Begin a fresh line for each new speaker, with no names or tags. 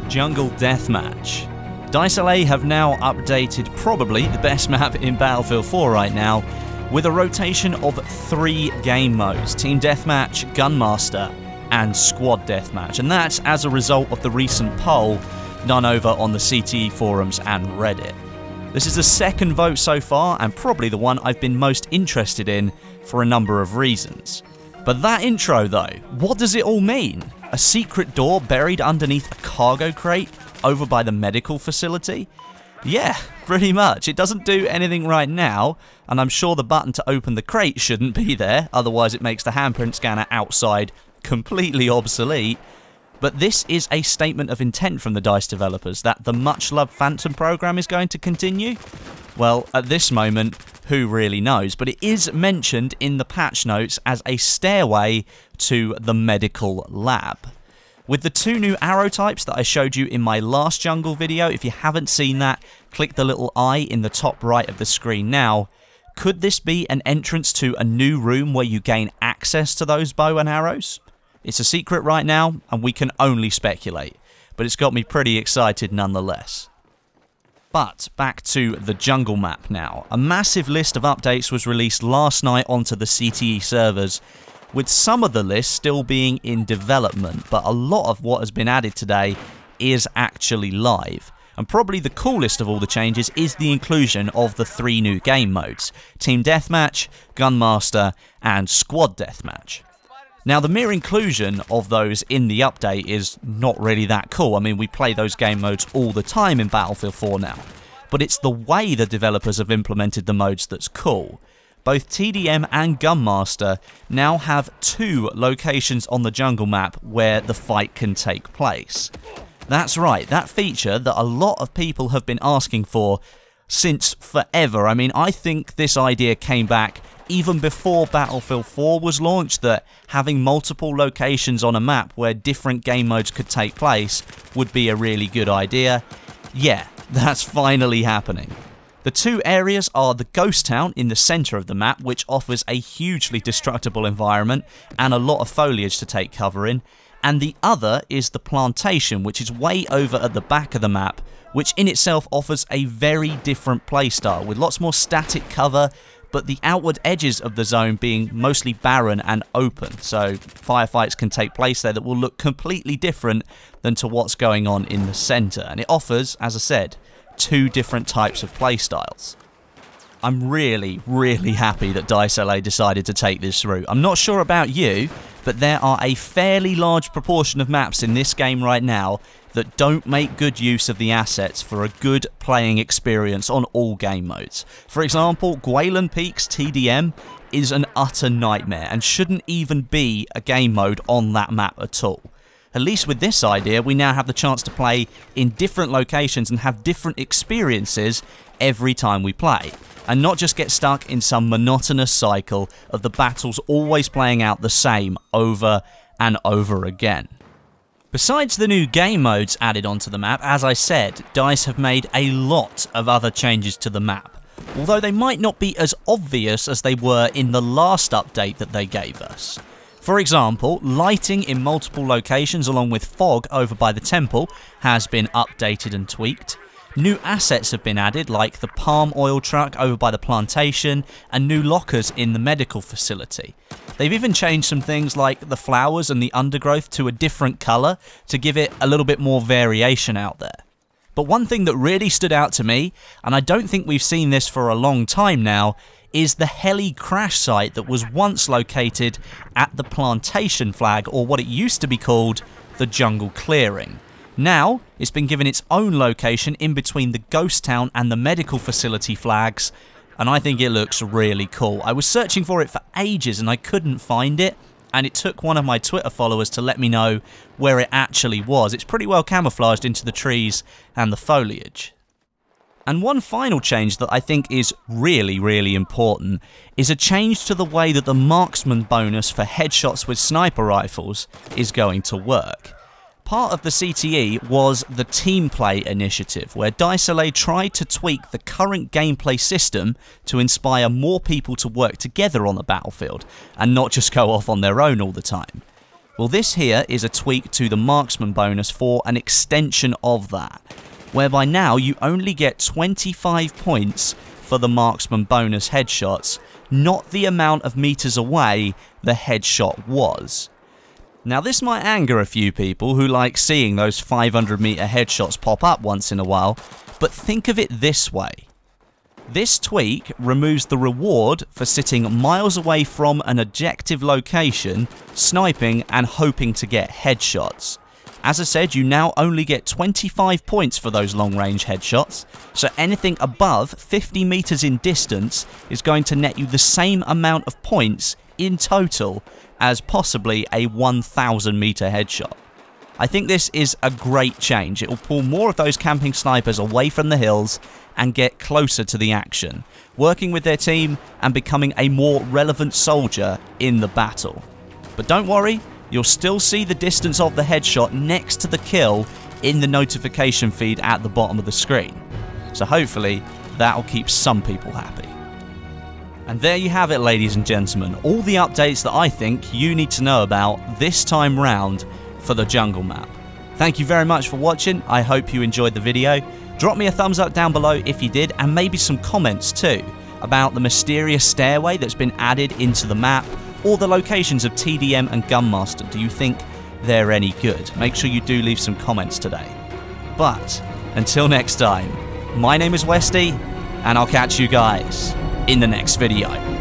Jungle Deathmatch. DICE LA have now updated probably the best map in Battlefield 4 right now, with a rotation of 3 game modes: Team Deathmatch, Gunmaster, and Squad Deathmatch. And that's as a result of the recent poll done over on the CTE forums and Reddit. This is the second vote so far, and probably the one I've been most interested in for a number of reasons. But that intro though, what does it all mean? A secret door buried underneath a cargo crate over by the medical facility? Yeah, pretty much. It doesn't do anything right now, and I'm sure the button to open the crate shouldn't be there, otherwise it makes the handprint scanner outside completely obsolete. But this is a statement of intent from the DICE developers that the much-loved Phantom program is going to continue. Well, at this moment, who really knows? But it is mentioned in the patch notes as a stairway to the medical lab. With the 2 new arrow types that I showed you in my last jungle video, if you haven't seen that, click the little eye in the top right of the screen now. Could this be an entrance to a new room where you gain access to those bow and arrows? It's a secret right now, and we can only speculate, but it's got me pretty excited nonetheless. But back to the jungle map now. A massive list of updates was released last night onto the CTE servers, with some of the list still being in development, but a lot of what has been added today is actually live. And probably the coolest of all the changes is the inclusion of the 3 new game modes: Team Deathmatch, Gunmaster, and Squad Deathmatch. Now, the mere inclusion of those in the update is not really that cool. I mean, we play those game modes all the time in Battlefield 4 now. But it's the way the developers have implemented the modes that's cool. Both TDM and Gunmaster now have 2 locations on the jungle map where the fight can take place. That's right, that feature that a lot of people have been asking for since forever. I mean, I think this idea came back even before Battlefield 4 was launched, that having multiple locations on a map where different game modes could take place would be a really good idea. Yeah, that's finally happening. The 2 areas are the Ghost Town in the centre of the map, which offers a hugely destructible environment and a lot of foliage to take cover in, and the other is the Plantation, which is way over at the back of the map, which in itself offers a very different playstyle, with lots more static cover, but the outward edges of the zone being mostly barren and open, so firefights can take place there that will look completely different than to what's going on in the centre. And it offers, as I said, 2 different types of playstyles. I'm really, really happy that DICE LA decided to take this route. I'm not sure about you, but there are a fairly large proportion of maps in this game right now that don't make good use of the assets for a good playing experience on all game modes. For example, Guaylan Peaks TDM is an utter nightmare and shouldn't even be a game mode on that map at all. At least with this idea, we now have the chance to play in different locations and have different experiences every time we play, and not just get stuck in some monotonous cycle of the battles always playing out the same over and over again. Besides the new game modes added onto the map, as I said, DICE have made a lot of other changes to the map, although they might not be as obvious as they were in the last update that they gave us. For example, lighting in multiple locations along with fog over by the temple has been updated and tweaked. New assets have been added, like the palm oil truck over by the plantation and new lockers in the medical facility. They've even changed some things like the flowers and the undergrowth to a different colour to give it a little bit more variation out there. But one thing that really stood out to me, and I don't think we've seen this for a long time now, is the heli crash site that was once located at the plantation flag, or what it used to be called, the jungle clearing. Now, it's been given its own location in between the Ghost Town and the medical facility flags, and I think it looks really cool. I was searching for it for ages and I couldn't find it, and it took one of my Twitter followers to let me know where it actually was. It's pretty well camouflaged into the trees and the foliage. And one final change that I think is really, really important is a change to the way that the Marksman bonus for headshots with sniper rifles is going to work. Part of the CTE was the Team Play initiative, where DICE LA tried to tweak the current gameplay system to inspire more people to work together on the battlefield, and not just go off on their own all the time. Well, this here is a tweak to the Marksman bonus for an extension of that, whereby now you only get 25 points for the Marksman bonus headshots, not the amount of meters away the headshot was. Now this might anger a few people who like seeing those 500 meter headshots pop up once in a while, but think of it this way. This tweak removes the reward for sitting miles away from an objective location, sniping and hoping to get headshots. As I said, you now only get 25 points for those long range headshots, so anything above 50 meters in distance is going to net you the same amount of points in total as possibly a 1000 meter headshot. I think this is a great change. It will pull more of those camping snipers away from the hills and get closer to the action, working with their team and becoming a more relevant soldier in the battle. But don't worry, you'll still see the distance of the headshot next to the kill in the notification feed at the bottom of the screen. So hopefully that'll keep some people happy. And there you have it, ladies and gentlemen, all the updates that I think you need to know about this time round for the jungle map. Thank you very much for watching. I hope you enjoyed the video. Drop me a thumbs up down below if you did, and maybe some comments too about the mysterious stairway that's been added into the map, or the locations of TDM and Gunmaster. Do you think they're any good? Make sure you do leave some comments today. But until next time, my name is Westy, and I'll catch you guys in the next video.